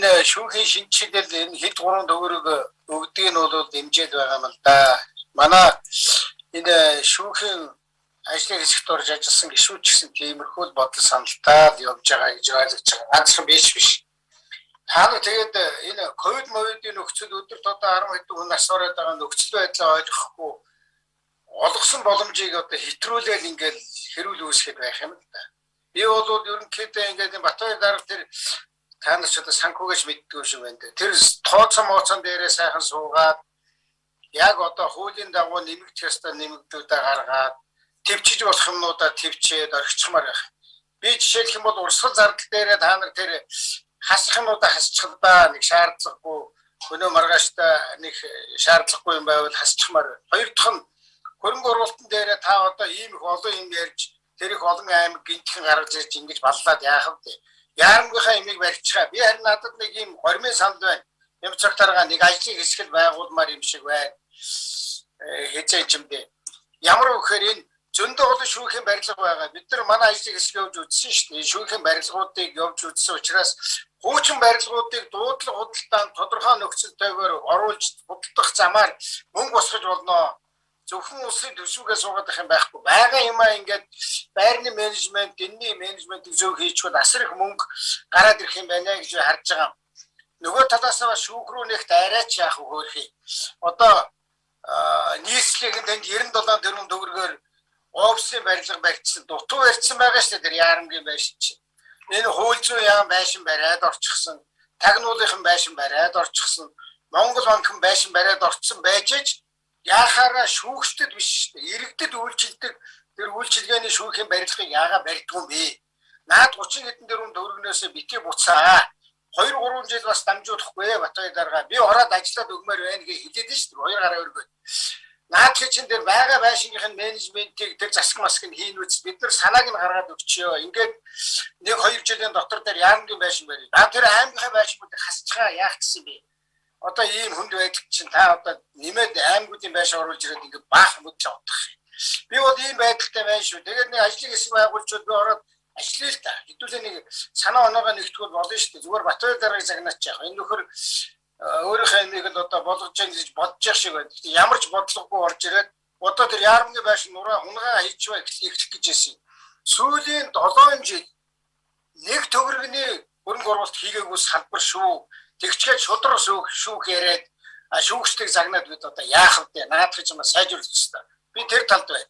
энэ шүүхийн шинжилэл энэ хэд 3 төгрөг өгдөг нь бол дэмжиж байгаа юм л да. Манай энэ шүүхийн ажлын хэсэгт орж ажилласан гишүүд ч гэсэн тиймэрхүү бодол саналтай явж байгаа гэж ойлгож байгаа. Ганцхан биш. Та нар тэгээд энэ ковид-мовидын нөхцөл өдөрт одоо 10 хэдэн хүн нас ороод байгаа нөхцөл байдлаа ойлгохгүй олгосон боломжийг одоо хэтрүүлээл ингээл хэрүүл үүсгэж байх юм л да. Би бол ерөнхийдөө ингээд Батбаяр дарга тэр та нар ч одоо санхугаш мэддгүй шүү байна. Тэр тооцсон дээрээ сайхан суугаад яг одоо хуулийн дагуу нэмэгдэх ёстой нэмэгдүүдээ гаргаад төвчж болох юмнуудаа төвчээд орхичмаар байх. Би жишээлх юм бол урсгал зардал дээрээ та нар тэр хасахнуудаа хасчихлаа нэг шаардлагагүй өнөө маргааштай нэг шаардлагагүй юм байвал хасчихмаар. Хоёр дахь нь хөрөнгө оруулалтын дээрээ та одоо ийм их олон юм ярьж тэр их олон аймаг гинтхэн гаргаж ирж ингэж баллаад яах вэ? Яамгийнхаа имийг барьчихаа. Би харин надад нэг юм гормын санал байна. Юм цагтаргаа нэг ажлын хэсгэл байгуулмаар юм шиг байна. Хэзээ ч юм дээ. Ямар вөхөр энэ зөндөө олон шүүхийн барилга байгаа. Бид нар манай ажлын хэсэг явж үзсэн шүү дээ. Шүүхийн барилгуудыг явж үзсэн учраас хуучин барилгуудыг дуудлага худалдаанд тодорхой нөхцөл тойгоор оруулж худалдах замаар мөнгө босгож болно. Зөвхөн улсын төсвөөгээ суугаад байх юм байхгүй. Бага юмаа ингээд байрны менежмент, гинний менежментийг зөв хийчихвэл асар их мөнгө гараад ирэх юм байна гэж харж байгаа. Нөгөө талаасаа шүүх рүү нэгт арайч яах вэ хөөрхий. Одоо нийслэлийн тэнд 97 тэрбум төгрөгөөр офисын барилга барьчихсан, дутуу барьсан байгаа шүү дээ. Тэр яарамгийн байшин чинь. Энэ хууль зүйн яам байшин бариад орчихсон, тагнуулынхан байшин бариад орчихсон, Монгол банкын байшин бариад орчихсон байж яхаараа шүүгчдэд биш шүү дээ. Иргэдэд үйлчилдэг тэр үйлчилгээний шүүхийн барилгыг яагаад барьдгүй юм бэ? Наад 30 хэдэн тэрбум төгрөгнөөс битгий буцаа. 2-3 жил бас дамжуулахгүй Батбаяр дарга. Би ороод ажиллаад өгмөр байна гэж хэлээд нь шүү дээ. 2 гараа өргөд. Наад чинь дээр байгаа байшингын менежментийг тэр засаг маск нь хийн үз. Бид нар санааг нь гаргаад өгчөө. Ингээд 1-2 жилийн дотор дээр яамгийн байшин барь. Тэр аймгийн байшинуудыг хасчихаа яах гэсэн бэ? Одоо ийм хүнд байдаг чинь та одоо нэмээд аймагуудын байшин оруулж ирээд ингээд баах мөдч авах юм. Би бол ийм байдалтай байна шүү. Тэгээд нэг ажлын хэсэг байгуулчууд би ороод ажиллая л та. Хэдүүлээ нэг санаа оноогоо нэгтгэл болно шүү дээ. Зүгээр Батбаяр даргаыг загнаач яах. Энэ нөхөр өөрийнхөө нэг л одоо болгож яах гэж бодож явах шиг байна. Ямар ч бодлогогүй орж ирээд одоо тэр яармгийн байшин нураа унгаа хийчихвэ эхлэх гэж байсан. Сүүлийн 7 жил нэг төгрөгний хөрөнгө оруулалт хийгээгүй салбар шүү. Тэгчгээд шудраг шүүх яриад шүүгчдийг загнаад бид одоо яах вэ? Наадах юм сайжруулах хэрэгтэй. Би тэр талд байна.